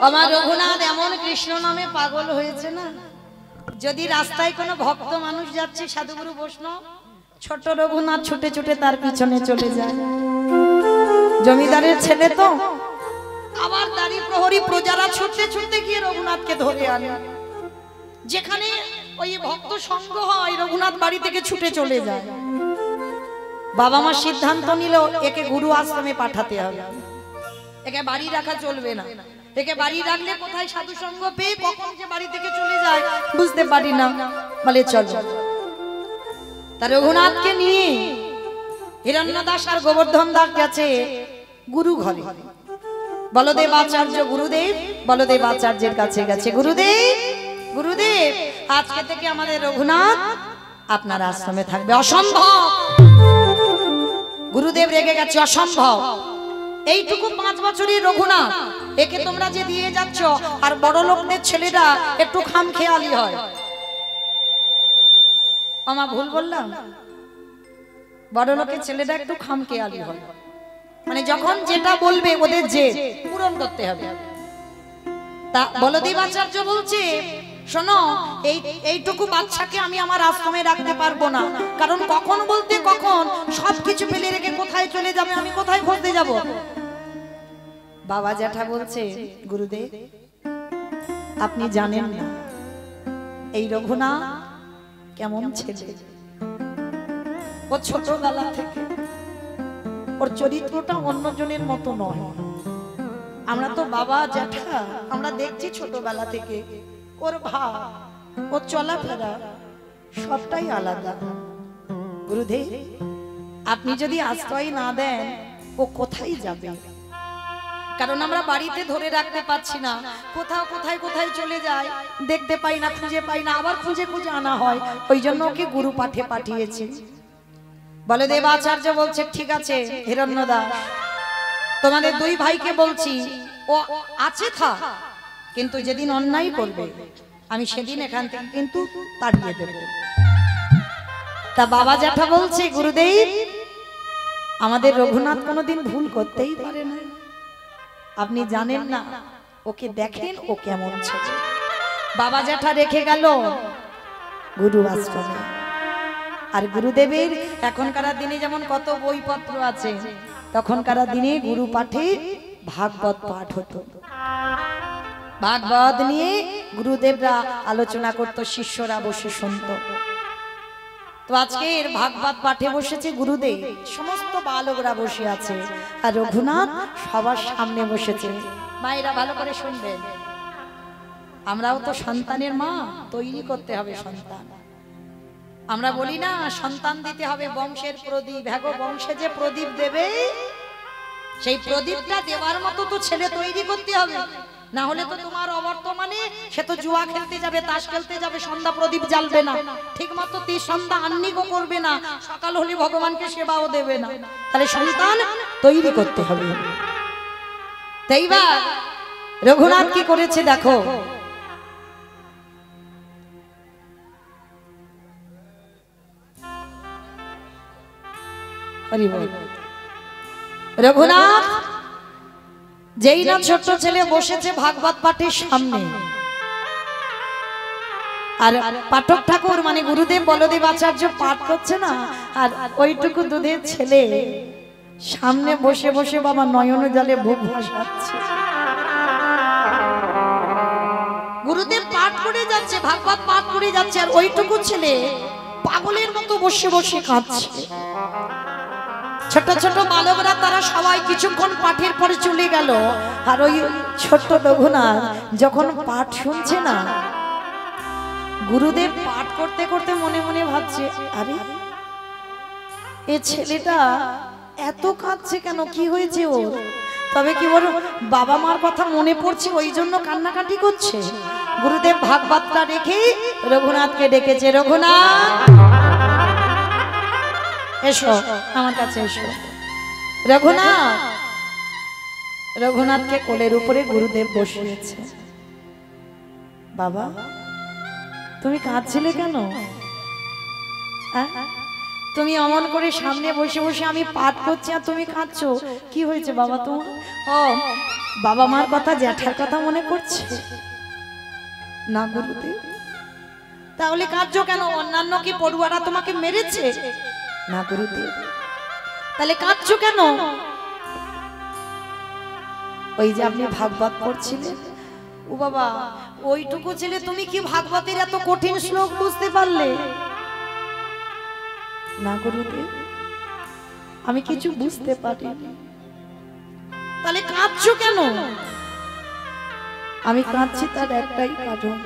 আমার রঘুনাথ এমন কৃষ্ণ নামে পাগল হয়েছে না, যদি রাস্তায় কোনো ভক্ত মানুষ যাচ্ছে সাধুগুরু বৈষ্ণব, ছোট রঘুনাথ ছুটে ছুটে তার পিছনে চলে যায়। জমিদারের ছেলে তো, আবার দাঁড়ি প্রহরী প্রজারা ছুটতে ছুটতে গিয়ে রঘুনাথকে ধরে আনে। যেখানে ওই ভক্ত সঙ্গ হয় রঘুনাথ বাড়ি থেকে ছুটে চলে যায়। বাবা মা সিদ্ধান্ত নিল একে গুরু আশ্রমে পাঠাতে হবে, একে বাড়ি রাখা চলবে না। একে বাড়ি রাখলে কোথায় সাধু সঙ্গ পেয়ে কখন যে বাড়ি থেকে চলে যায় বুঝতে পারি না, বলে চল। তার রঘুনাথকে নিয়ে হিরণ্য দাস আর গোবর্ধন দাস গেছে গুরু ঘরে। বলদেব আচার্য গুরুদেব, বলদেব আচার্যের কাছে গেছে। গুরুদেব, গুরুদেব আজকে থেকে আমাদের রঘুনাথ আপনার আশ্রমে থাকবে। অসম্ভব। গুরুদেব রেগে গেছে, অসম্ভব। এইটুকু 5 বছরের রঘুনাথ, একে তোমরা যে দিয়ে যাচ্ছ, আর বড় লোকদের ছেলেরা একটু খামখেয়ালি হয়। আমা ভুল বললাম? বড় লোকের ছেলেরা একটু খামখেয়ালি হয়, মানে যখন যেটা বলবে ওদের যে পূরণ করতে হবে। তা বলদেব আচার্য বলছে, শোনো, এইটুকু বাচ্চাকে আমি আমার আশ্রমে রাখতে পারবো না, কারণ কখন বলতে কখন সবকিছু ফেলে রেখে কোথায় চলে যাবে, আমি কোথায় খুঁজতে যাব। বাবা জ্যাঠা বলছে, গুরুদেব আপনি জানেন না এই রঘুনাথ কেমন ছেলে। ও ছোটবেলা থেকে ওর চরিত্রটা অন্যজনের মতো নয়। আমরা তো বাবা জ্যাঠা আমরা দেখছি ছোটবেলা থেকে ওর ভাব, ওর চলাফেরা সবটাই আলাদা। গুরুদেব আপনি যদি আশ্রয় না দেন ও কোথায় যাবে? কারণ আমরা বাড়িতে ধরে রাখতে পারছি না, কোথাও কোথায় কোথায় চলে যায়, দেখতে পাই না, খুঁজে পাই না, আবার খুঁজে খুঁজে আনা হয়। ওই জন্য ওকে গুরু পাঠে পাঠিয়েছে। বলদেব আচার্য বলছে, ঠিক আছে হিরণ্য দাস, তোমাদের 2 ভাইকে বলছি ও আছে থাক, কিন্তু যেদিন অন্যায় করবে আমি সেদিন এখান থেকে কিন্তু তাড়িয়ে দেব। তা বাবা জ্যাঠা বলছে, গুরুদেব আমাদের রঘুনাথ কোনোদিন ভুল করতেই পারে না, আপনি জানেন না, ওকে দেখেন ও কেমন ছেলে। বাবা জ্যাঠা রেখে গেল গুরু আশ্রমে। আর গুরুদেবের এখনকার দিনে যেমন কত বইপত্র আছে, তখনকার দিনে গুরু পাঠে ভাগবত পাঠ হতো। ভাগবত নিয়ে গুরুদেবরা আলোচনা করত, শিষ্যরা বসে শুনত। তো আজকে এর ভাগবত পাঠে বসেছে গুরুদেব, সমস্ত বালকরা বসে আছে, আর রঘুনাথ সবার সামনে বসেছে। মায়েরা ভালো করে শুনবেন, আমরাও তো সন্তানের মা, তৈরি করতে হবে সন্তান। আমরা বলি না সন্তান দিতে হবে বংশের প্রদীপ, হ্যাগো বংশে যে প্রদীপ দেবে সেই প্রদীপটা দেওয়ার মতো তো ছেলে তৈরি করতে হবে, না হলে তো তোমার অবর্তমানে সে তো জুয়া খেলতে যাবে, তাস খেলতে যাবে, সন্ধ্যা প্রদীপ জ্বালবে না, ঠিক মতো সন্ধ্যা আন্নিকও করবে না, সকাল হলে ভগবানকে সেবাও দেবে না। তাহলে সন্তান তৈরি করতে হবে। তাইবা রঘুনাথ কি করেছে দেখো। রঘুনাথ যেই না ছোট্ট ছেলে বসেছে ভাগবত পাঠের সামনে, আর পাঠক ঠাকুর মানে গুরুদেব বলদেব আচার্য পাঠ করছে না, আর ওইটুকু দুধের ছেলে সামনে বসে বসে বাবা নয়ন জলে বুক ভাসাচ্ছে। গুরুদেব পাঠ করে যাচ্ছে, ভাগবত পাঠ করে যাচ্ছে, আর ওইটুকু ছেলে পাগলের মতো বসে বসে কাঁদছে। ছোট ছোট বালকরা তারা সবাই কিছুক্ষণ পাঠের পরে চলে গেল, আর ওই ছোট্ট রঘুনাথ যখন পাঠ শুনছে না, গুরুদেব পাঠ করতে করতে মনে মনে ভাবছে, আরে এই ছেলেটা এত কাঁদছে কেন, কি হয়েছে ওর? তবে কি ওর বাবা মার কথা মনে পড়ছে ওই জন্য কান্নাকাটি করছে। গুরুদেব ভাগবতটা রেখে রঘুনাথকে ডেকেছে, রঘুনাথ এসো আমার কাছে এসো। রঘুনাথ, রঘুনাথকে কোলের উপরে গুরুদেব বসিয়েছে। বাবা তুমি কাঁদছিলে কেন? তুমি অমন করে সামনে বসে বসে আমি পাঠ করছি আর তুমি কাঁদছো, কি হয়েছে বাবা তোমার? ও বাবা মার কথা, জ্যাঠার কথা মনে পড়ছে না গুরুদেব? তাহলে কাঁদছো কেন? অন্যান্য কি পড়ুয়ারা তোমাকে মেরেছে? না গুরুদেব। তাহলে কাঁদছো কেন? ওই যে আপনি ভাগবত পড়ছিলেন, ও বাবা ওইটুকু ছেলে তুমি কি ভাগবতের এত কঠিন শ্লোক বুঝতে পারলে? না গুরুদেব, আমি কিছু বুঝতে পারিনি। তাহলে কাঁদছো কেন? আমি কাঁদছি তার একটাই কারণ,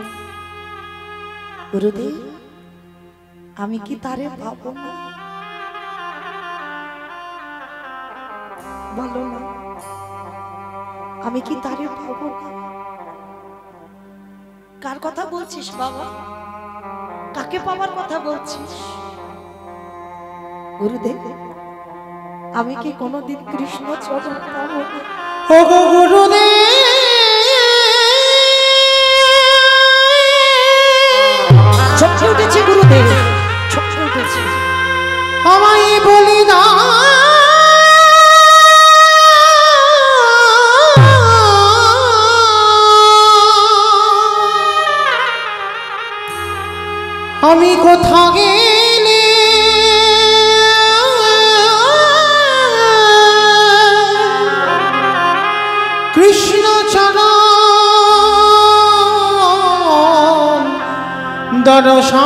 গুরুদেব আমি কি তারে পাবো না? বলো না, আমি কি তারে পাবো না? কার কথা বলছিস বাবা? কাকে পাওয়ার কথা বলছিস? গুরুদেব আমি কি কোনোদিন কৃষ্ণ চরণ পাবো না? ও গুরুদেব ছটকে উঠেছে, গুরুদেব ছটকে উঠেছে। আমায় বলি না আমি কোথা গেলে কৃষ্ণ চরণ দর্শন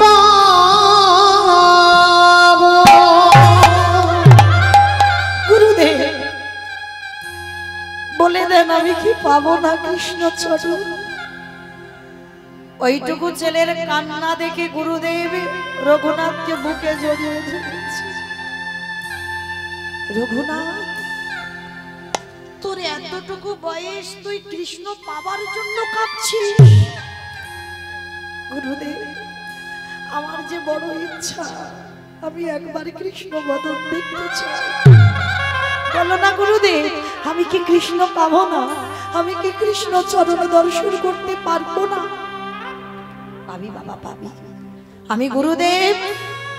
পাবো। গুরুদেব বলে দেন আমি কি পাবো না কৃষ্ণ চরণ? ওইটুকু ছেলের কান্না দেখে গুরুদেব রঘুনাথকে বুকে জড়িয়ে ধরেছে। রঘুনাথ তোর এতটুকু বয়স, তুই কৃষ্ণ পাবার জন্য কাঁদছিস? গুরুদেব আমার যে বড় ইচ্ছা, আমি একবার কৃষ্ণ বদন দেখতে চাই। বলো না গুরুদেব আমি কি কৃষ্ণ পাবো না? আমি কি কৃষ্ণ চরণ দর্শন করতে পারবো না? পাবি বাবা পাবি। আমি গুরুদেব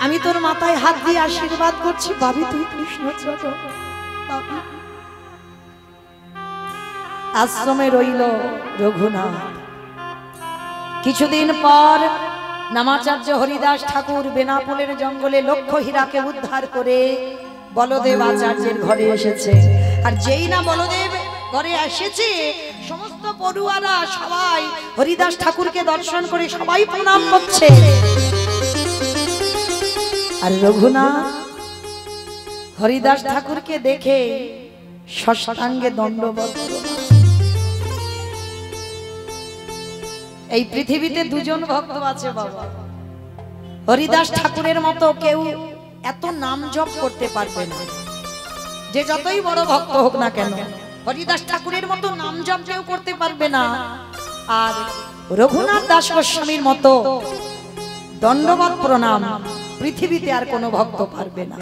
আমি তোর মাথায় হাত দিয়ে আশীর্বাদ করছি, পাবি তুই কৃষ্ণ চরণ পাবি। আশ্রমে রইল রঘুনাথ। কিছুদিন পর নামাচার্য হরিদাস ঠাকুর বেনাপোলের জঙ্গলে লক্ষ হীরাকে উদ্ধার করে বলদেব আচার্যের ঘরে এসেছে। আর যেই না বলদেব ঘরে এসেছে, সমস্ত পড়ুয়ারা সবাই হরিদাস ঠাকুরকে দর্শন করে সবাই প্রণাম করছে। আর রঘুনাথ হরিদাস ঠাকুরকে দেখে ষষ্ঠাঙ্গে দণ্ডবত। এই পৃথিবীতে দুজন ভক্ত আছে বাবা, হরিদাস ঠাকুরের মতো কেউ এত নাম জপ করতে পারবে না, যে যতই বড় ভক্ত হোক না কেন হরিদাস ঠাকুরের মতো নাম জপ কেউ করতে পারবে না। আর রঘুনাথ দাস গোস্বামীর মতো দণ্ডবত প্রণাম পৃথিবীতে আর কোনো ভক্ত পারবে না।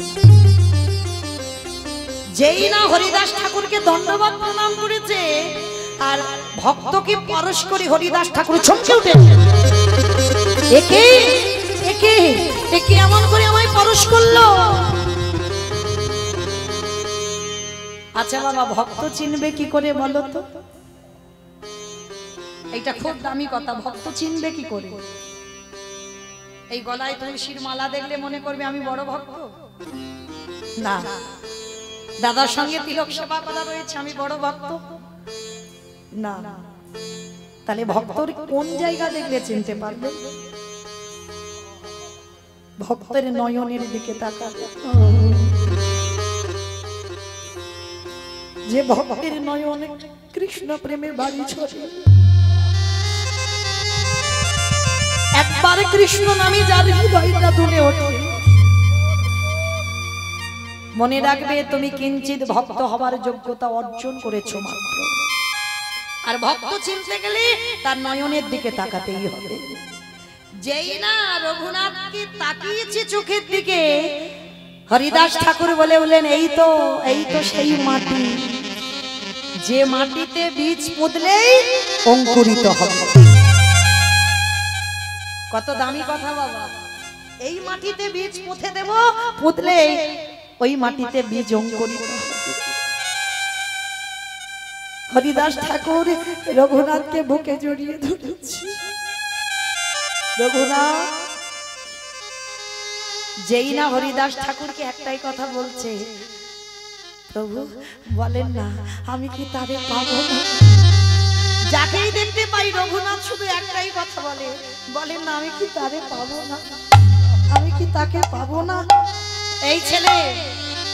যেই না হরিদাস ঠাকুরকে দণ্ডবত প্রণাম করেছে আর ভক্তকে পরশ করে হরিদাস ঠাকুর চমকে উঠেছে, একে একে একে এমন করে আমায় পরশ করলো। আচ্ছা বাবা ভক্ত চিনবে কি করে বলো তো? এইটা খুব দামি কথা, ভক্ত চিনবে কি করে? এই গলায় তুলসীর মালা দেখলে মনে করবে আমি বড় ভক্ত? না, দাদার সঙ্গে তিলক সেবা করা রয়েছে আমি বড় ভক্ত? না। তাহলে ভক্তর কোন জায়গা দেখলে চিনতে পারবে? ভক্তের নয়নের দিকে তাকাবে। যে ভক্তের নয়নে কৃষ্ণ প্রেমে বাড়ি ছড়ে, একবার কৃষ্ণ নামে যার হৃদয়টা দুলে ওঠে, মনে রাখবে তুমি কিঞ্চিত ভক্ত হবার যোগ্যতা অর্জন করেছো মাত্র। আর ভক্ত চিনতে গেলে তার নয়নের দিকে তাকাতেই হবে। যেই না রঘুনাথকে তাকিয়েছে চোখের দিকে, হরিদাস ঠাকুর বলে বলেন এই তো সেই মাটি, যে মাটিতে বীজ পুঁতলেই অঙ্কুরিত হবে। কত দামি কথা বাবা। এই মাটিতে বীজ পুঁতে দেব, পুঁতলে ওই মাটিতে বীজ অঙ্কুরিত হবে। হরিদাস ঠাকুর রঘুনাথকে বুকে জড়িয়ে ধরেছে। রঘুনাথ যেই না হরিদাস ঠাকুরকে একটাই কথা বলছে, প্রভু বলেন না আমি কি তারে পাবো না? যাকেই দেখতে পাই রঘুনাথ শুধু একটাই কথা বলে, বলেন না আমি কি তারে পাবো না, আমি কি তাকে পাবো না? এই ছেলে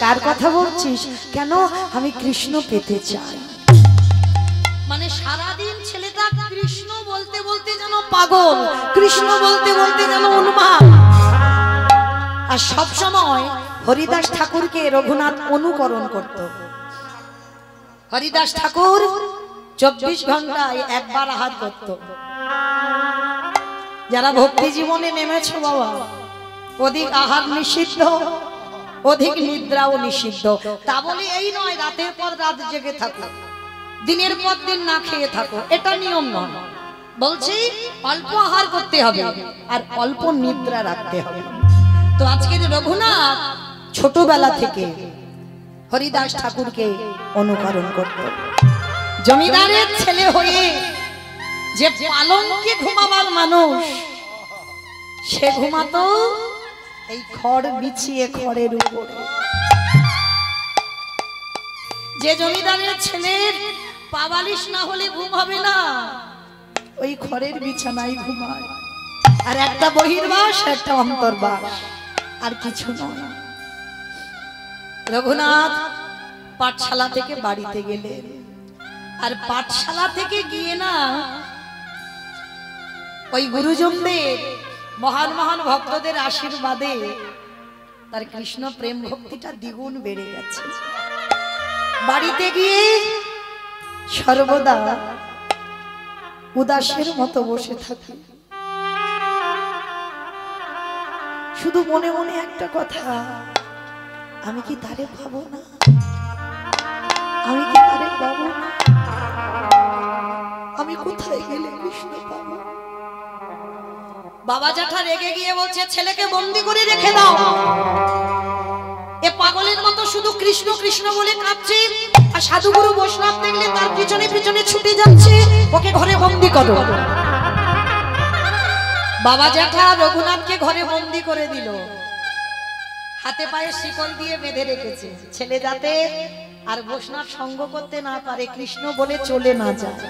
কার কথা বলছিস? কেন? আমি কৃষ্ণ পেতে চাই। মানে সারাদিন ছেলেটা কৃষ্ণ বলতে বলতে যেন পাগল, কৃষ্ণ বলতে বলতে যেন উন্মাদ। আর সব সময় হরিদাস ঠাকুরকে রঘুনাথ অনুকরণ করত। হরিদাস ঠাকুর 24 ঘন্টায় একবার আহার করত। যারা ভক্তি জীবনে নেমেছো বাবা, অধিক আহার নিষিদ্ধ, অধিক নিদ্রাও নিষিদ্ধ। তা বলে এই নয় রাতের পর রাত জেগে থাকো, দিনের পর দিন না খেয়ে থাকো, এটা নিয়ম নয়। বলছি অল্প আহার করতে হবে আর অল্প নিদ্রা রাখতে হবে। তো আজকের রঘুনাথ ছোটবেলা থেকে হরিদাস ঠাকুরকে অনুকরণ করত। জমিদারের ছেলে হয়ে যে পালঙ্কে ঘুমাবার মানুষ, সে ঘুমাতো এই খড় বিছিয়ে খড়ের উপরে। যে জমিদারের ছেলের পাবালিশ না হলে ঘুম হবে না, ওই খড়ের বিছানায় ঘুমায়। আর একটা বহির্বাস একটা অন্তর্বাস, আর কিছু নয়। রঘুনাথ পাঠশালা থেকে বাড়িতে গেলেন, আর পাঠশালা থেকে গিয়ে না ওই গুরুজনদের মহান মহান ভক্তদের আশীর্বাদে তার কৃষ্ণ প্রেম ভক্তিটা দ্বিগুণ বেড়ে গেছে। বাড়িতে গিয়ে সর্বদা উদাসের মতো বসে থাকে, শুধু মনে মনে একটা কথা, আমি কি তারে পাবো না, আমি কি তারে পাবো না, আমি কোথায় গেলে কৃষ্ণ পাবো? বাবা জ্যাঠা রেগে গিয়ে বলছে ছেলেকে বন্দি করে রেখে দাও, এ পাগলের মতো শুধু কৃষ্ণ কৃষ্ণ বলে কাঁদছে, আর সাধুগুরু বৈষ্ণব দেখলে তার পিছনে পিছনে ছুটে যাচ্ছে, ওকে ঘরে বন্দি করো। বাবা জ্যাঠা রঘুনাথকে ঘরে বন্দি করে দিল, হাতে পায়ে শিকল দিয়ে বেঁধে রেখেছে, ছেলে যাতে আর বৈষ্ণব সঙ্গ করতে না পারে, কৃষ্ণ বলে চলে না যায়।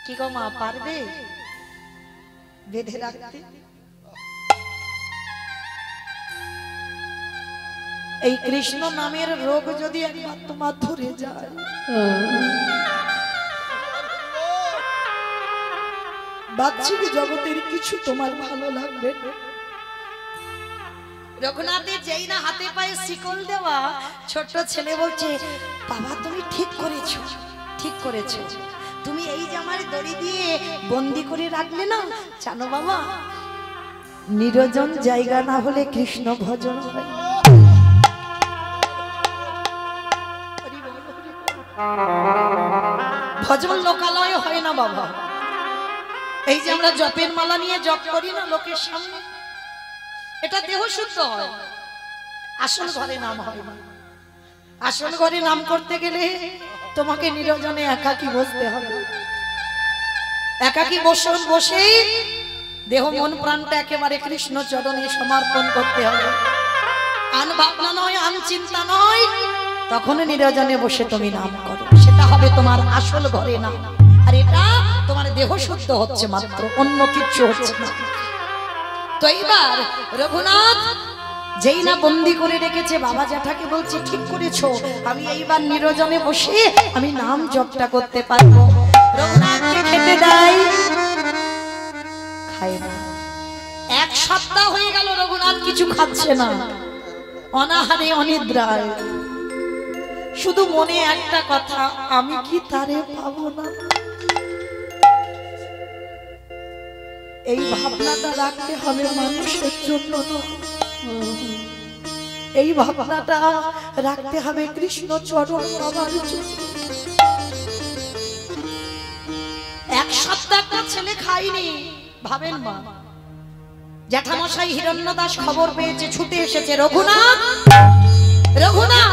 কি গো মা, পারবে বেঁধে রাখতে? এই কৃষ্ণ নামের রোগ যদি একবার তোমার ধরে যায়, বাহ্যিক জগতের কিছু তোমার ভালো লাগবে। রঘুনাথের যেই না হাতে পায়ে শিকল দেওয়া, ছোট্ট ছেলে বলছে বাবা তুমি ঠিক করেছো, ঠিক করেছো, তুমি এই যে আমার দড়ি দিয়ে বন্দি করে রাখলে না, জানো বাবা নিরজন জায়গা না হলে কৃষ্ণ ভজন হয়। ভজন লোকালয় হয় না বাবা। এই যে আমরা জপের মালা নিয়ে জপ করি না লোকের সামনে, এটা দেহ শুদ্ধ হয়, আসল ঘরে নাম হয় না। আসল ঘরে নাম করতে গেলে তোমাকে নিরজনে একাকী বসতে হবে। একাকী বসে দেহ মন প্রাণটা একেবারে কৃষ্ণ চরণে সমর্পণ করতে হবে। আন ভাবনা নয়, আন চিন্তা নয়, তখন নিরজনে বসে তুমি নাম করো, সেটা হবে তোমার আসল ঘরে নাম। আর এটা তোমার দেহ শুদ্ধ হচ্ছে মাত্র, অন্য কিছু হচ্ছে না। তো এইবার রঘুনাথ যেই না বন্দি করে রেখেছে, বাবা জ্যাঠাকে বলছে ঠিক করেছো, আমি এইবার নিরজনে বসে আমি নাম জপটা করতে পারবো। রঘুনাথকে খেতে দেয়, খায় না। 1 সপ্তাহ হয়ে গেল রঘুনাথ কিছু খাচ্ছে না, অনাহারে অনিদ্রায়, শুধু মনে একটা কথা, আমি কি তারে পাবো না। এই ভাবনাটা রাখতে হবে মানুষের জন্য, এই ভাবনাটা রাখতে হবে কৃষ্ণ চরণ পাবার জন্য। 1 সপ্তাহ একটা ছেলে খায়নি, ভাবেন মা জ্যাঠামশাই হিরণ্যদাস খবর পেয়েছে, ছুটে এসেছে। রঘুনাথ, রঘুনাথ,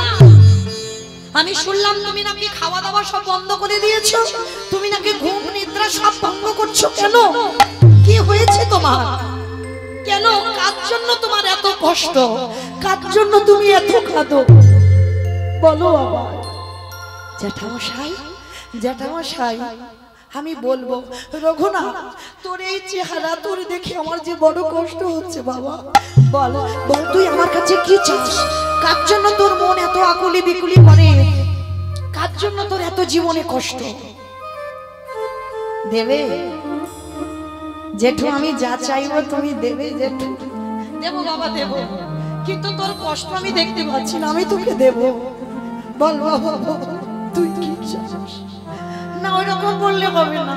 আমি শুনলাম তুমি নাকি খাওয়া দাওয়া সব বন্ধ করে দিয়েছো, তুমি নাকি ঘুম নিদ্রা সব ভঙ্গ করছো। কেন, কি হয়েছে তোমার? কেন, কার জন্য তোমার এত কষ্ট? কার জন্য তুমি এত কাঁদো? বলো আবার। জ্যাঠামশাই, জ্যাঠামশাই, আমি বলবো। রঘুনাথ, তোর এই চেহারা, তোর দেখে আমার যে বড় কষ্ট হচ্ছে বাবা। বল বল, তুই আমার কাছে কি চাস? কার জন্য তোর মন এত আকুলি বিকুলি করে? কার জন্য তোর এত জীবনে কষ্ট? দেবে জেঠু, আমি যা চাইবো তুমি দেবে জেঠু। দেবো বাবা, দেবো, কিন্তু তোর কষ্ট আমি দেখতে পাচ্ছি না, আমি তোকে দেবো। বল বাবা, তুই কি চাস? না, ওই রকম বললে হবে না,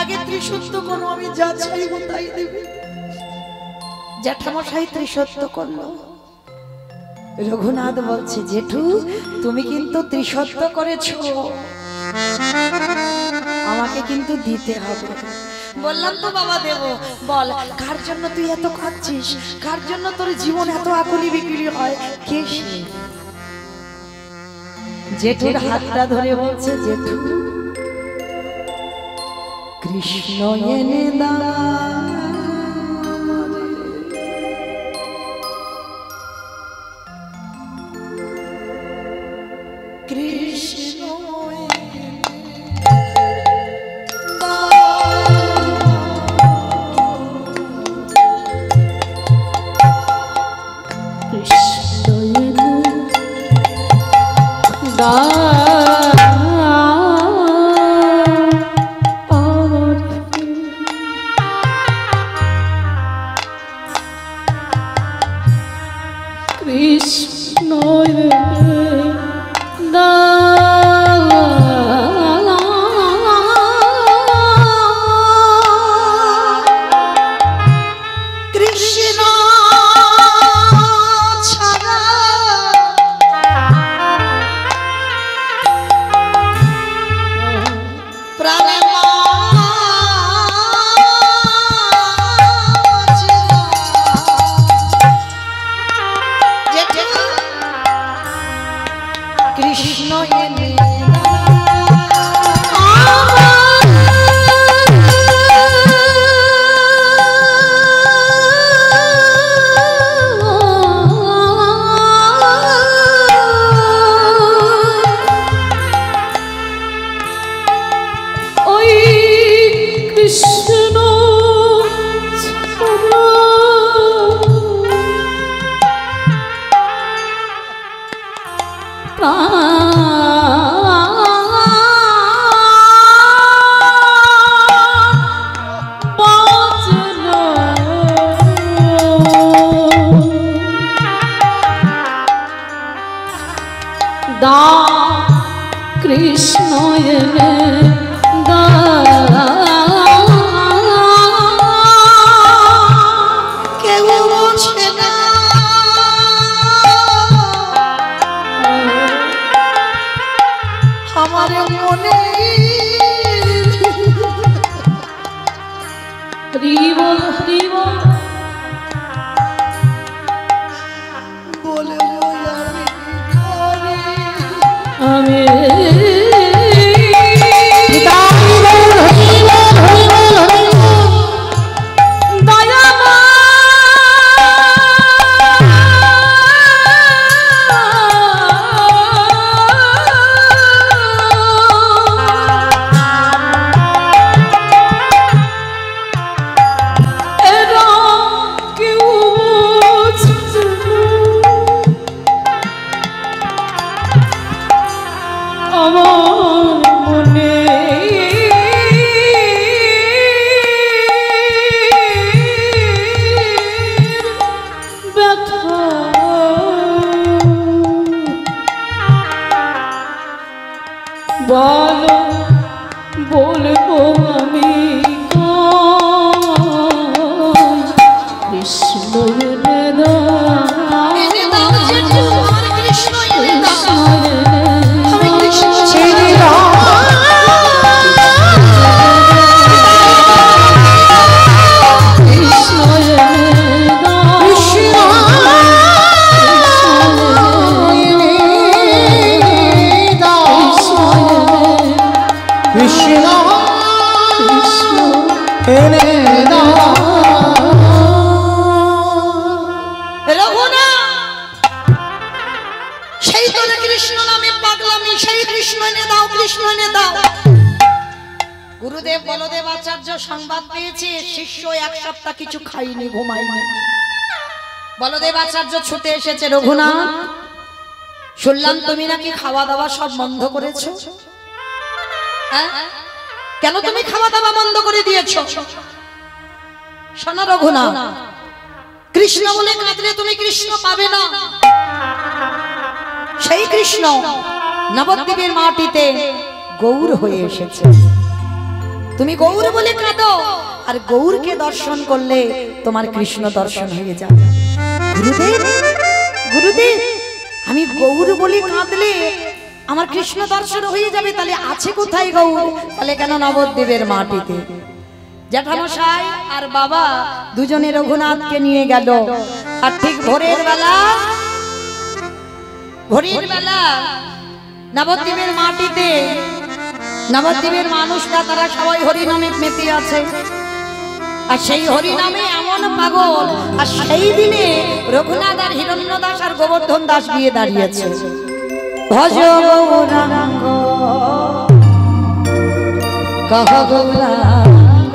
আগে ত্রিসত্য করো, আমি যা চাইবো তাই দেবে। জ্যাঠামশাই ত্রিসত্য করলো। রঘুনাথ বলছে, জেঠু তুমি কিন্তু ত্রিসত্য করেছো, আমাকে কিন্তু দিতে হবে। বললাম তো বাবা দেব। বল, কার জন্য তুই এত খাচ্ছিস? কার জন্য তোর জীবন এত আকুলি বিকুলি হয়? কে সে? জেঠুর হাতটা ধরে বলছে, জেঠু কৃষ্ণ এনে দাও, কৃষ্ণ কৃষ্ণ এনে কেউ বোঝে না আমার মনে। হরিবল হরিবল বলে আমি বলো বলবো আমি কৃষ্ণ এনে দাও জেঠু, আমার কৃষ্ণ এনে দাও। আমি কৃষ্ণ ছেড়ে দাও কৃষ্ণ এনে কৃষ্ণ এনে দাও। রঘুনাথ, সেই তো কৃষ্ণ নামে পাগলামি, সেই কৃষ্ণ এনে দাও, কৃষ্ণ এনে দাও। গুরুদেব বলদেব আচার্য সংবাদ পেয়েছে শিষ্য এক সপ্তাহ কিছু খাইনি, ঘুমাইনি। বলদেব আচার্য ছুটে এসেছে, রঘুনাথ শুনলাম তুমি নাকি খাওয়া দাওয়া সব বন্ধ করেছো। হ্যাঁ, কেন তুমি খাওয়া দাওয়া বন্ধ করে দিয়েছো? শোনো রঘুনাথ, কৃষ্ণ বলে কাঁদলে তুমি কৃষ্ণ পাবে না। সেই কৃষ্ণ নবদ্বীপের মাটিতে গৌর হয়ে এসেছে। তুমি গৌর বলে কাঁদো, আর গৌরকে দর্শন করলে তোমার কৃষ্ণ দর্শন হয়ে যাবে। গুরুদেব, গুরুদেব, আমি গৌর বলে কাঁদলে আমার কৃষ্ণ দর্শন হয়ে যাবে, তাহলে আছে কোথায় গৌর? তাহলে কেন নবদ্বীপের মাটিতে। জ্যাঠামশাই আর বাবা দুজনে রঘুনাথকে নিয়ে গেল, আর ঠিক ভোরের বেলা নবদ্বীপের মাটিতে নবদ্বীপের মানুষরা তারা সবাই হরিনামে মেতে আছে। আর সেই হরিনামে এমন পাগল, আর সেই দিনে রঘুনাথ আর হিরণ্য দাস আর গোবর্ধন দাস গিয়ে দাঁড়িয়েছে। ভজ গৌরাঙ্গ কহ গৌরাঙ্গ।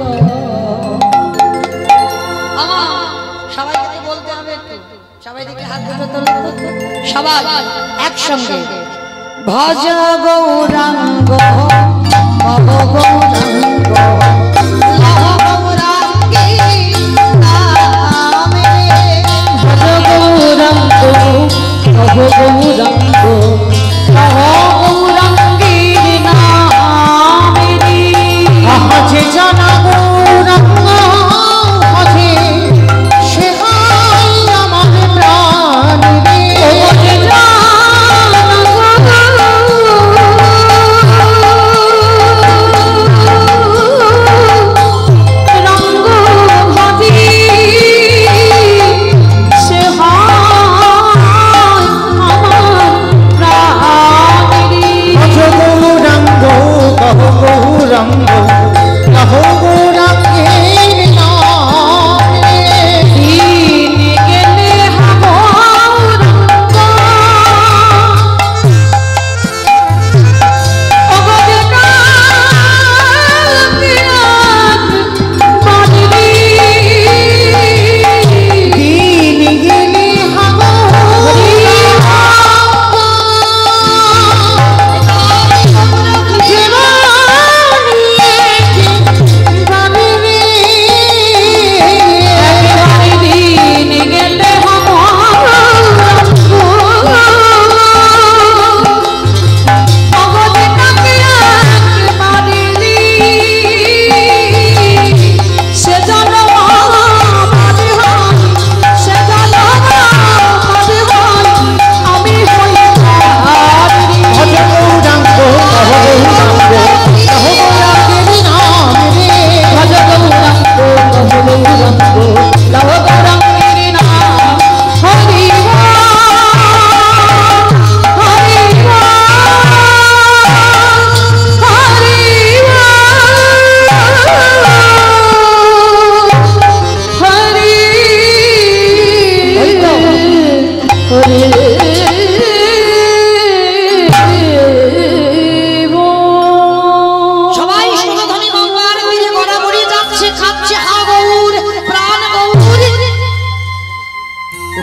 সবাইকে বলতে হবে, সবাই দিকে হাত দুটো তোলো, সবাই একসঙ্গে। ভজ গৌরাঙ্গ কহ গৌরাঙ্গ, লহ গৌরাঙ্গী নামে। ভজ গৌরাঙ্গ কহ গৌরাঙ্গ, লহ গৌরাঙ্গীর নামে। আহাজে জানা গৌরাঙ্গ হজে সেহাই আমার প্রাণ রে। গৌরাঙ্গ কহ গৌরাঙ্গের নামে। দিন গেলে গৌরাঙ্গ, দিন গেলে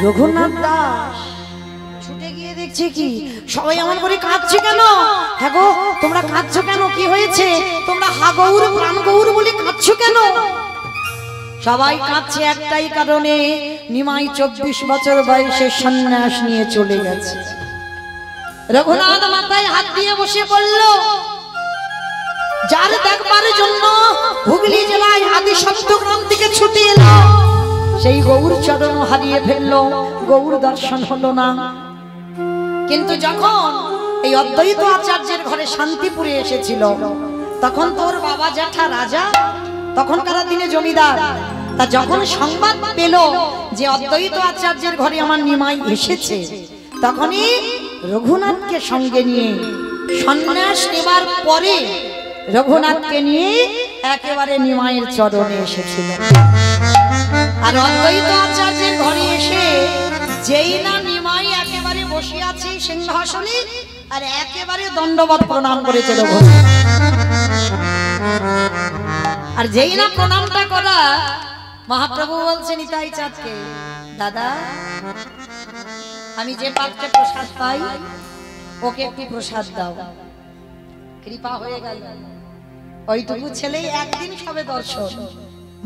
রঘুনাথ দাস ছুটে গিয়ে দেখছে কি সবাই এমন করে কাঁদছে কেন? হ্যাঁ গো, তোমরা কাঁদছো কেন? কি হয়েছে? তোমরা হা গৌর প্রাণ গৌর বলে কাঁদছো কেন? সবাই কাঁদছে একটাই কারণে, নিমাই 24 বছর বয়সে সন্ন্যাস নিয়ে চলে গেছে। রঘুনাথ মাথায় হাত দিয়ে বসে পড়ল। যার দেখবার জন্য হুগলি জেলায় আদি সপ্তগ্রাম থেকে ছুটে এলো, সেই গৌর চরণ হারিয়ে ফেললো, গৌর দর্শন হলো না। কিন্তু যখন এই অদ্বৈত আচার্যের ঘরে শান্তিপুরে এসেছিল, তখন তোর বাবা জ্যাঠা রাজা, তখনকার দিনে জমিদার, তা যখন সংবাদ পেল যে অদ্বৈত আচার্যের ঘরে আমার নিমাই এসেছে, তখনই রঘুনাথকে সঙ্গে নিয়ে সন্ন্যাস নেবার পরে রঘুনাথকে নিয়ে একেবারে নিমাইয়ের চরণে এসেছিল। আর অদ্বৈত আচার্যের ঘরে এসে যেই না নিমাই একেবারে বসে আছে সিংহাসনে, আর একেবারে দণ্ডবত প্রণাম করেছে রঘুনাথ। আর যেই না প্রণামটা করা, মহাপ্রভু বলছে নিতাই চাঁদকে, দাদা আমি যে পাত্রে প্রসাদ পাই ওকে একটু প্রসাদ দাও। কৃপা হয়ে গেল, ওইটুকু ছেলেই একদিন সবে দর্শন।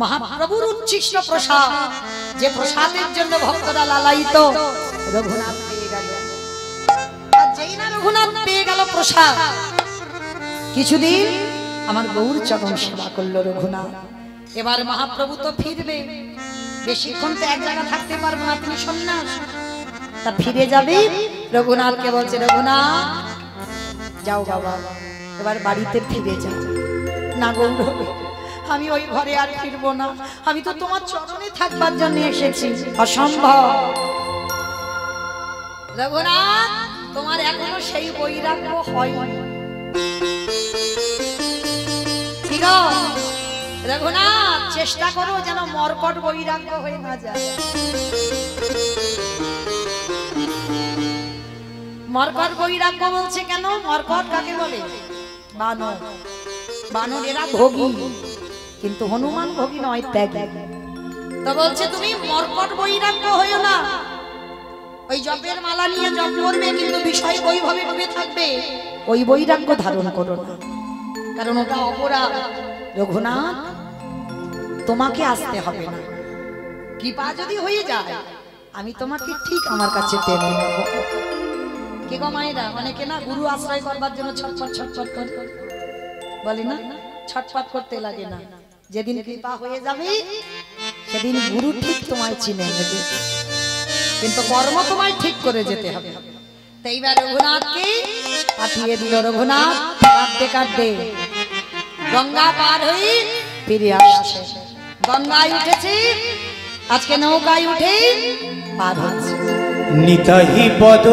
মহাপ্রভুর উচ্ছিষ্ট প্রসাদ, যে প্রসাদের জন্য ভক্তরা লালায়িত, রঘুনাথ পেয়ে গেল। আর যেই না রঘুনাথ পেয়ে গেল প্রসাদ, কিছুদিন আমার গৌর চরণ সেবা করলো রঘুনাথ। এবার মহাপ্রভু তো ফিরবে, বেশিক্ষণ তো এক জায়গা থাকতে পারবো না, তিনি সন্ন্যাস। তা ফিরে যাবে, রঘুনাথকে বলছে, রঘুনাথ যাও বাবা, এবার বাড়িতে ফিরে যাও। না গৌর, আমি ওই ঘরে আর ফিরবো না, আমি তো তোমার চরণে থাকবার জন্য এসেছি, অসম্ভব। রঘুনাথ, তোমার এখনো সেই বৈরাগ্য হয়নি। রঘুনাথ, চেষ্টা করো যেন মর্কট বৈরাগ্য হয়ে না যায়। মর্কট বৈরাগ্য বলছে কেন? মর্কট কাকে বলে? বানর। বানর এরা ভোগী, কিন্তু হনুমান ভোগী নয়, ত্যাগী। তো বলছে তুমি মর্কট বৈরাগ্য হইও না। ওই জপের মালা নিয়ে জপ করবে, কিন্তু বিষয় বৈভবে ডুবে থাকবে, ওই বৈরাগ্য ধারণ করো না, কারণ ওটা অপরাধ। রঘুনাথ, তোমাকে আসতে হবে না, কৃপা যদি হয়ে যায় আমি তোমাকে ঠিক আমার কাছে টেনে নেব। কে গো মায়েরা, অনেকে না গুরু আশ্রয় করবার জন্য ছটফট ছটফট করে, বলে না ছটফট করতে লাগে না, যেদিন কৃপা হয়ে যাবে সেদিন গুরু ঠিক তোমায় চিনে নেবে, কিন্তু কর্ম তোমায় ঠিক করে যেতে হবে। তো এইবার রঘুনাথকে পাঠিয়ে দিল। রঘুনাথ কাঁদতে কাঁদতে গঙ্গা পার হয়ে ফিরে আসছে। গঙ্গায় উঠেছে, আজকে নৌকায় উঠে পার হচ্ছে। নিতাই পদ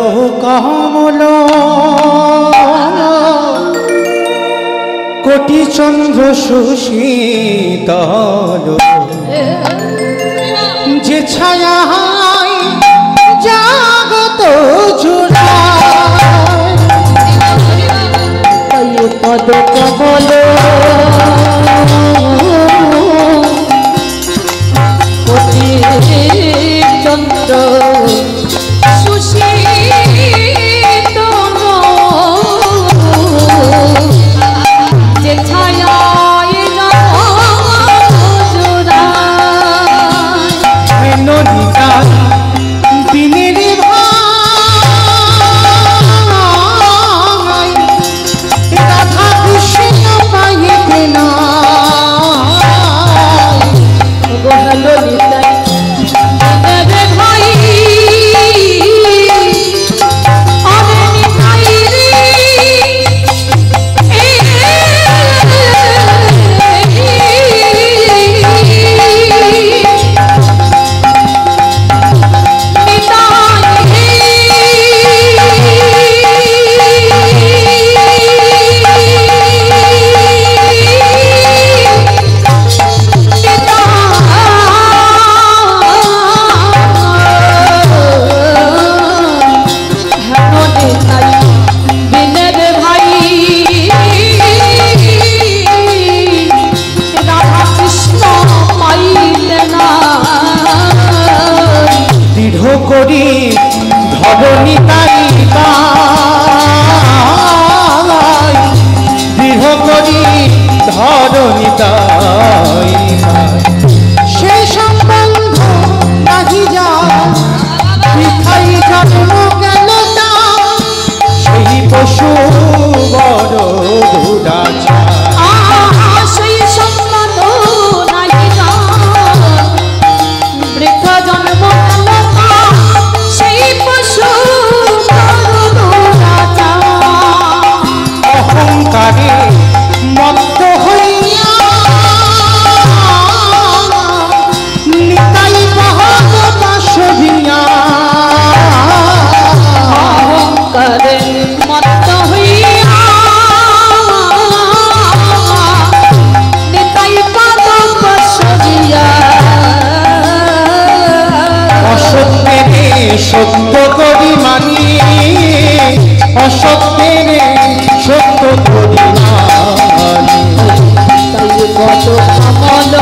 কমল কোটি চন্দ্র সুশীতল, যে ছায়ায় জাগত জুড়ায়, পদ কমল কোটি চন্দ্র সুশীতল, যে ছায়ায় জোড়ায়, নদীটায় দিনের ভাই রাধা কৃষ্ণ পাইবে না, করি ধরণী তাই দৃঢ় করি ধরণী তাই, সে সম্বন্ধ নাহি যায় বৃথাই জন্ম গেল না, সেই পশু বড় দুরাচার। সেই সম্মান নাই না, বৃথা জন্ম সেই পশু অহংকারে মত্ত হইয়া নিতাই মহাত্মা সভিয়া, অহংকারে মত্ত হইয়া অসত্যের সত্য করি নারী। তাই কত কমল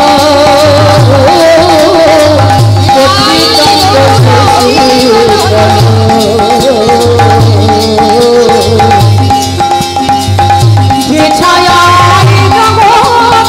যে ছায়ায় জগৎ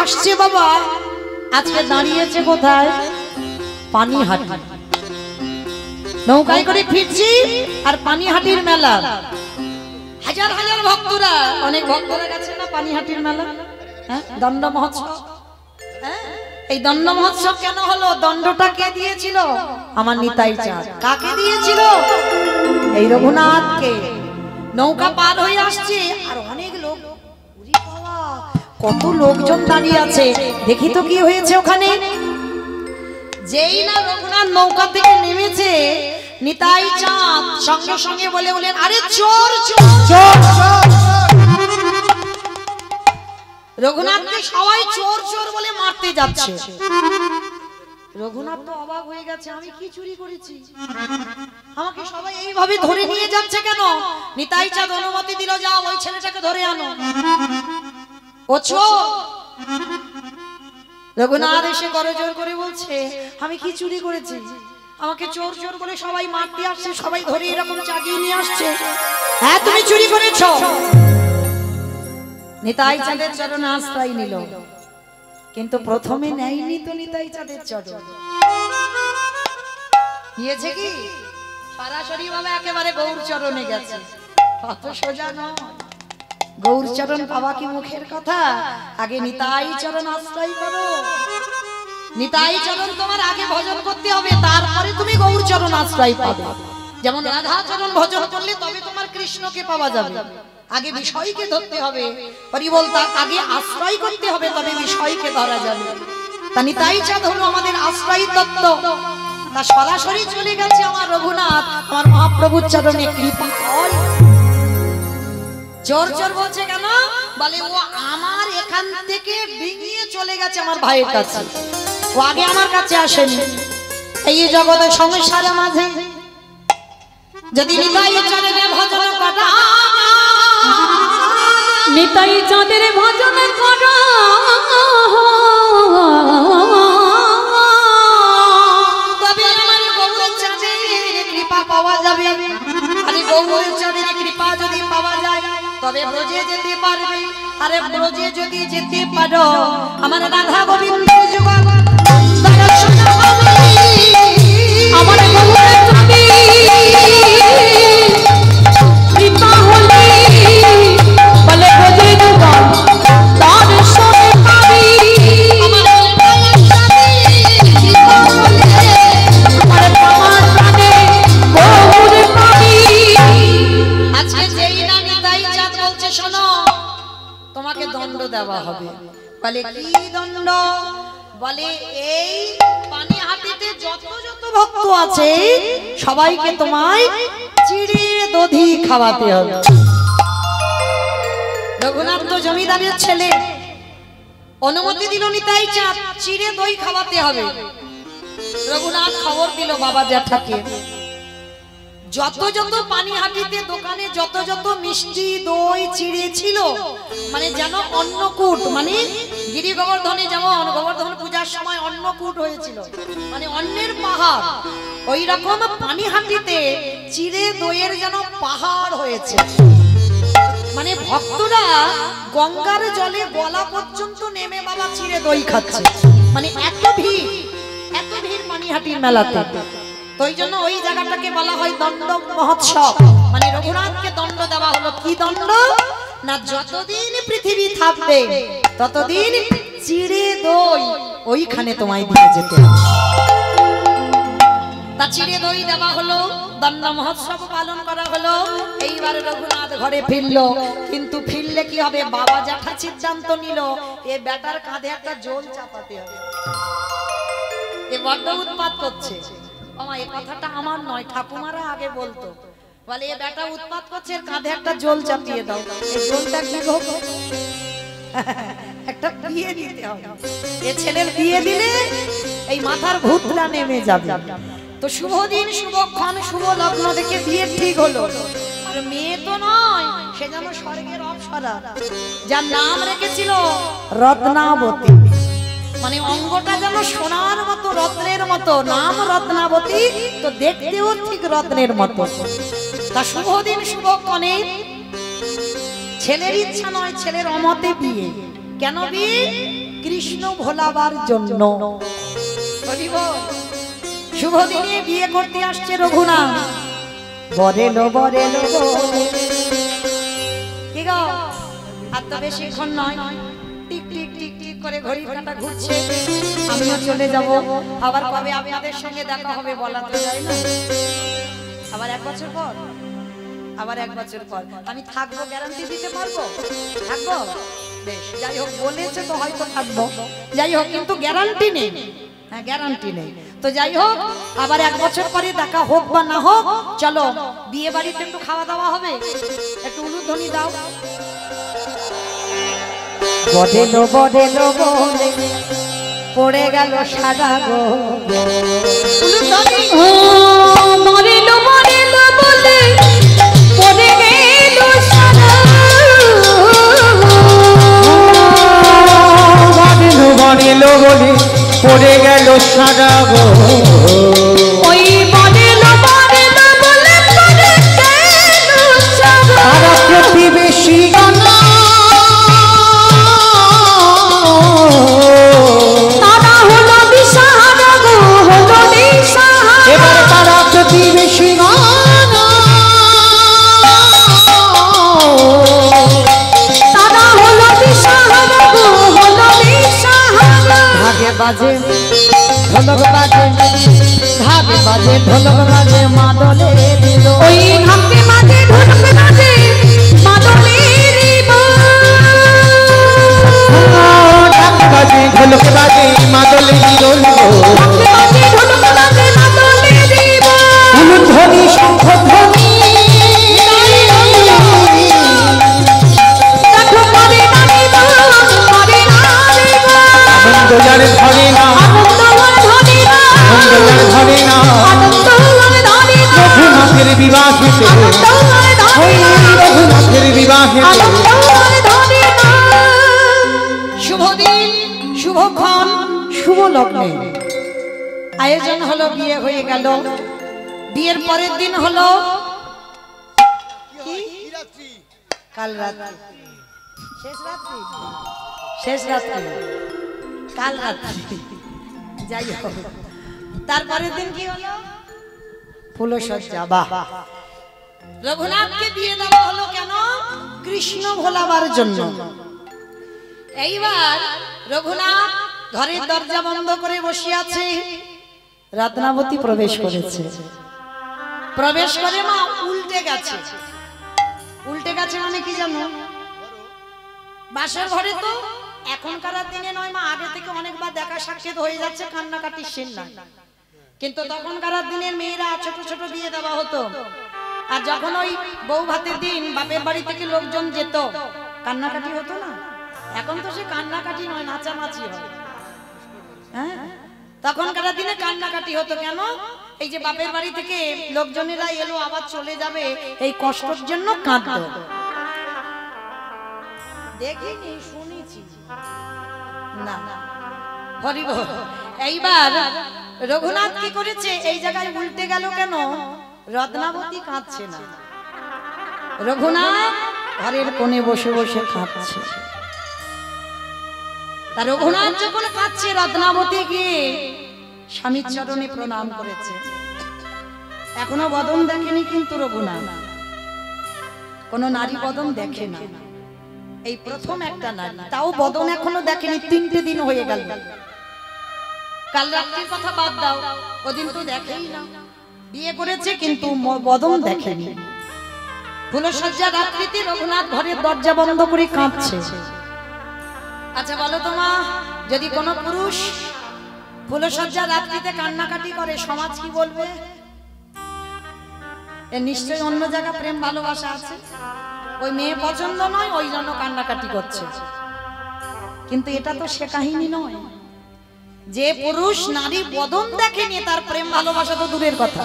আসছে বাবা, আজকে দাঁড়িয়েছে কোথায়? পানিহাটি। নৌকায় করে ফিরছি আর পানিহাটির মেলা, হাজার হাজার ভক্তরা, অনেক ভক্তরা গেছে না পানিহাটির মেলা, হ্যাঁ দণ্ড মহোৎসব। হ্যাঁ এই দণ্ড মহোৎসব কেন হলো? দণ্ডটা কে দিয়েছিল? আমার নিতাই চাঁদ। কাকে দিয়েছিল? এই রঘুনাথকে। নৌকা পার হয়ে আসছে আর অনেক লোক, কত লোকজন দাঁড়িয়ে আছে। দেখি তো কি হয়েছে ওখানে। যেই না রঘুনাথ নৌকা থেকে নেমেছে, নিতাই চাঁদ সঙ্গে সঙ্গে বলে বলেন, আরে চোর চোর। রঘুনাথকে সবাই চোর চোর বলে মারতে যাচ্ছে। রঘুনাথ তো অবাক হয়ে গেছে, আমি কি চুরি করেছি? আমাকে সবাই এইভাবে ধরে নিয়ে যাচ্ছে কেন? নিতাই চাঁদ অনুমতি দিল, যাও ওই ছেলেটাকে ধরে আনো। ও চোর। রঘুনাথ এসে করজোর করে বলছে, আমি কি চুরি করেছি? আমাকে চোর চোর বলে সবাই মারতে আসছে, সবাই ধরে এরকম চাগিয়ে নিয়ে আসছে। হ্যাঁ তুমি চুরি করেছ। নিতাই চাঁদের চরণে আশ্রয় নিল, কিন্তু প্রথমে নেয়নি তো নিতাই চাঁদের চরণ। গিয়েছে কি সরাসরি ভাবে একেবারে গৌর চরণে গেছে। কত সোজা নয়। গৌর চরণ পাওয়া কি মুখের কথা? আগে নিতাই চরণ আশ্রয় করো। নিতাই চরণ তোমার আগে ভজন করতে হবে, তারপরে তুমি গৌর চরণ আশ্রয় পাবে। যেমন রাধা চরণ ভজন করলে তবে তোমার কৃষ্ণকে পাওয়া যাবে। আগে বিষয়কে ধরতে হবে, হরিবল তার আগে আশ্রয় করতে হবে, তবে বিষয়কে ধরা যাবে। তা নিতাই চাঁদ হলো আমাদের আশ্রয় তত্ত্ব। তা সরাসরি চলে গেছে আমার রঘুনাথ, আমার মহাপ্রভুর চরণে কৃপা হয়। চোর চোর বলছে কেন? বলে ও আমার এখান থেকে ডিঙিয়ে চলে গেছে আমার ভাইয়ের কাছে, ও আগে আমার কাছে আসেনি। এই জগতে সংসারের মাঝে যদি নিতাই চাঁদের ভজন করা, নিতাই চাঁদের ভজন করা, তবে আমার গৌর চাঁদের কৃপা পাওয়া যাবে। আরে গৌর চাঁদের কৃপা যদি পাওয়া যায় তবে ব্রজে যেতে পারবে। আরে ব্রজে যদি যেতে পারো, আমার রাধা গোবিন্দের যুগল দর্শন হবে। আমার গৌর চাঁদে কৃপা হলে বলে ব্রজে যুগল দর্শন পাবি। আমার আমার প্রাণে গৌর পাবি। আজকে যেই না নিতাই চাঁদ বলছে, শোনো তোমাকে দণ্ড দেওয়া হবে। বলে কি দণ্ড? বলে এই পানিহাটিতে যত যত ভক্ত আছে সবাইকে তোমায় চিড়ে দধি খাওয়াতে হবে। রঘুনাথ তো জমিদারের ছেলে, অনুমতি দিল নিতাই চাঁদ চিড়ে দই খাওয়াতে হবে। রঘুনাথ খবর দিল বাবা জ্যাঠাকে, যত যত পানিহাটিতে দোকানে যত যত মিষ্টি দই চিড়ে ছিল, মানে যেন অন্নকূট, মানে গিরি গোবর্ধনে যেমন গোবর্ধন পূজার সময় অন্নকূট হয়েছিল, মানে অন্নের পাহাড়, ওই রকম পানিহাটিতে চিড়ে দইয়ের যেন পাহাড় হয়েছে। মানে ভক্তরা গঙ্গার জলে গলা পর্যন্ত নেমে বাবা চিড়ে দই খাচ্ছে। মানে এত ভিড় পানিহাটির মেলাতে। তো ওই জন্য ওই জায়গাটাকে বলা হয় দণ্ড মহোৎসব। মানে রঘুনাথকে দণ্ড দেওয়া হলো। কি দণ্ড? না যতদিন পৃথিবী থাকবে ততদিন চিড়ে দই ওইখানে তোমায় দিয়ে যেতে হবে। তা চিড়ে দই দেওয়া হলো, দণ্ড মহোৎসব পালন করা হলো। এইবার রঘুনাথ ঘরে ফিরলো, কিন্তু ফিরলে কি হবে? বাবা জ্যাঠা সিদ্ধান্ত নিল এ বেটার কাঁধে একটা জল চাপাতে হবে। এ বড্ড উৎপাত করছে। মামা এই কথাটা আমার নয়, ঠাকুমারা আগে বলতো, বলে এ বেটা উৎপাত করছে, এর কাঁধে একটা জল চাপিয়ে দাও। এই জলটা কি গো? একটা বিয়ে দিতে হবে। এ ছেলের বিয়ে দিলে এই মাথার ভূতটা নেমে যাবে। তো শুভ দিন, শুভক্ষণ, শুভ লগ্ন দেখে বিয়ে ঠিক হলো। আর মেয়ে তো নয়, সে যেন স্বর্গের অপ্সরা, যার নাম রেখেছিল রত্নাবতী। মানে অঙ্গটা যেন সোনার মতো, রত্নের মতো, নাম রত্নাবতী, তো দেখতেও ঠিক রত্নের মতো। তা শুভ দিন শুভক্ষণে ছেলের ইচ্ছা নয়, ছেলের অমতে বিয়ে। কেন বিয়ে? কৃষ্ণ ভোলাবার জন্য। শুভ দিনে বিয়ে করতে আসছে রঘুনাথ। বরেলো বরেলো কি গো, আর তো বেশিক্ষণ নয়, টিক টিক টিক টিক করে ঘড়ির কাঁটা ঘুরছে। আমিও চলে যাব, আবার কবে আপনাদের সঙ্গে দেখা হবে বলা তো যায় না। আবার 1 বছর পর, আবার 1 বছর পর আমি থাকবো, গ্যারান্টি দিতে পারবো? থাকবো? বেশ, যাই হোক, বলেছে তো হয়তো থাকবো। যাই হোক, কিন্তু গ্যারান্টি নেই। হ্যাঁ, গ্যারান্টি নেই। তো যাই হোক, আবার 1 বছর পরে দেখা হোক বা না হোক, চলো বিয়ে বাড়িতে একটু খাওয়া দাওয়া হবে। একটু উলুধ্বনি দাও। বডেলো বডেলো বলে পড়ে গেল সাদা গো। উলুধ্বনি। ও মরেলো মরেলো বলে পড়ে গেল সারা। বড়েলো বড়েলো বলে পড়ে গেল সারা গো। ওই মরেলো মরেলো বলে পড়ে গেল সারা। তারা প্রতিবেশী গানা, তারা হলো দিশাহারা গো, হলো দিশাহারা। এবার তারা প্রতিবেশী গানা, তারা হলো দিশাহারা গো, হলো দিশাহারা। ভাগে বাজে ঢোলক বাজে, ভাগে বাজে ঢোলক বাজে, মাদলে দিল। ওই ঢাকে মাঝে ঢোলক বাজে, মাদলেরই ঢাক বাজে ঢোলক বাজে মাদলে দিল। ঢাকে মাঝে ঢোলক বাজে, মাদলেরই উলুধ্বনি শঙ্খ ধ্বনি, দেখো করে নারী গান, করে নারী গান। আনন্দ যার ধরে না, আনন্দ আর ধরে না, আনন্দ যার ধরে না। আনন্দ আর ধরে না, রঘুনাথের বিবাহেতে, আনন্দ আর ধরে ওই না, রঘুনাথের বিবাহেতে আনন্দ আর ধরে না। শুভ দিন, শুভক্ষণ, শুভ লগ্নে আয়োজন হলো, বিয়ে হয়ে গেল। বিয়ের পরের দিন হলো কি? কাল রাত্রি, শেষ রাত্রি, শেষ রাত্রি, কাল রাত্রি। যাই হোক, তারপরের দিন কি হলো? ফুলসজ্জা। বাহ! রঘুনাথকে বিয়ে দেওয়া হলো কেন? কৃষ্ণ ভোলাবার জন্য। এইবার রঘুনাথ ঘরের দরজা বন্ধ করে বসে আছে, রত্নাবতী প্রবেশ করেছে। প্রবেশ করে মা উল্টে গেছে। উল্টে গেছে মানে কি জানো? বাসর ঘরে তো এখনকার দিনে নয় মা, আগে থেকে অনেকবার দেখা সাক্ষাৎ হয়ে যাচ্ছে, কান্নাকাটির সিন না। কিন্তু তখনকার দিনের মেয়েরা ছোট ছোট বিয়ে দেওয়া হতো। আর যখন ওই বউ ভাতের দিন বাপের বাড়ি থেকে লোকজন যেত, কান্নাকাটি হতো না। এখন তো সে কান্নাকাটি নয়, নাচানাচি হয়। হ্যাঁ, তখনকার দিনে কান্নাকাটি হতো কেন? এই যে বাপের বাড়ি থেকে লোকজনেরা এলো আবার চলে যাবে, এই কষ্টের জন্য কাঁদতো। দেখিনি, শুনেছি না। হরি বল। এইবার রঘুনাথ কি করেছে? এই জায়গায় উল্টে গেল কেন? রত্নাবতী কাঁদছে না, রঘুনাথ ঘরের কোণে বসে বসে কাঁদছে। তা রঘুনাথ যখন কাঁদছে, রত্নাবতী গিয়ে স্বামীর চরণে প্রণাম করেছে। এখনো বদন দেখেনি কিন্তু রঘুনাথ, কোন নারী বদন দেখে না। এই প্রথম একটা নারী, তাও বদন এখনো দেখেনি। 3টে দিন হয়ে গেল। কাল রাত্রির কথা বাদ দাও, ওদিন তো দেখেই না। বিয়ে করেছে কিন্তু বদন দেখেনি। ফুলসজ্জা রাত্রিতে রঘুনাথ ঘরের দরজা বন্ধ করে কাঁদছে। আচ্ছা বলো তো মা, যদি কোনো পুরুষ ফুলসজ্জা রাত্রিতে কান্নাকাটি করে, সমাজ কি বলবে? এর নিশ্চয়ই অন্য জায়গা প্রেম ভালোবাসা আছে, ওই মেয়ে পছন্দ নয় ওই জন্য কান্নাকাটি করছে। কিন্তু এটা তো সে কাহিনী নয়। যে পুরুষ নারী বদন দেখেনি তার প্রেম ভালোবাসা তো দূরের কথা।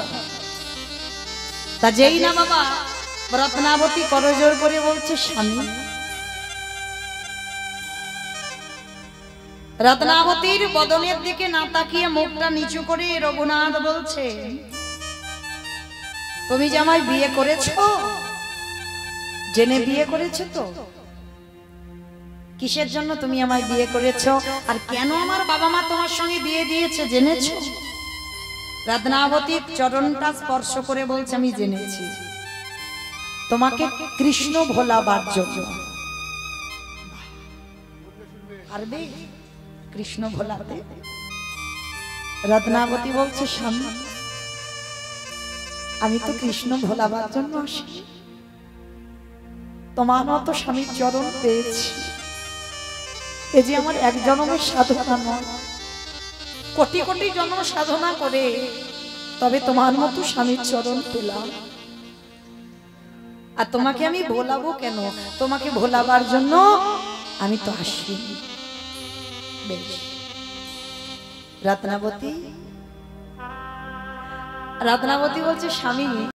তা যেই না বাবা রত্নাবতী করজোর করে বলছে স্বামী, রত্নাবতীর বদনের দিকে না তাকিয়ে মুখটা নিচু করে রঘুনাথ বলছে, তুমি যে আমায় বিয়ে করেছো, জেনে বিয়ে করেছো তো? কিসের জন্য তুমি আমায় বিয়ে করেছো, আর কেন আমার বাবা মা তোমার সঙ্গে বিয়ে দিয়েছে জেনেছো? রত্নাবতীর চরণটা স্পর্শ করে বলছে, আমি জেনেছি, তোমাকে কৃষ্ণ ভোলাবার জন্য। পারবে কৃষ্ণ ভোলাতে? রত্নাবতী বলছে, স্বামী আমি তো কৃষ্ণ ভোলাবার জন্য আসি, তোমার মতো স্বামীর চরণ পেয়েছি, এ যে আমার এক জন্মের সাধনা নয়, কোটি কোটি জন্ম সাধনা করে তবে তোমার মতো স্বামীর চরণ পেলাম। আর তোমাকে আমি ভোলাবো কেন? তোমাকে ভোলাবার জন্য আমি তো আসি। বেশ রত্নাবতী বলছে, স্বামী